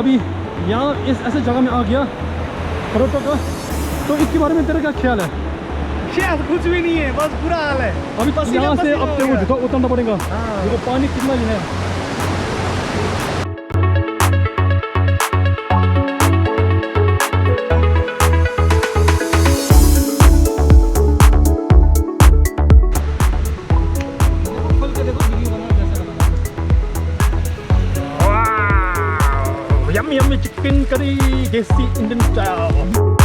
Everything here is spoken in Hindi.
अभी यहाँ इस ऐसे जगह में आ गया पर्यटक का, तो इसके बारे में तेरा क्या ख्याल है? शायद कुछ भी नहीं है, बस बुरा हाल है। अभी यहाँ से अब तेरे को जूता उतारना पड़ेगा। हाँ। देखो पानी कितना ही है। Yummy yummy chicken curry, desi Indian style.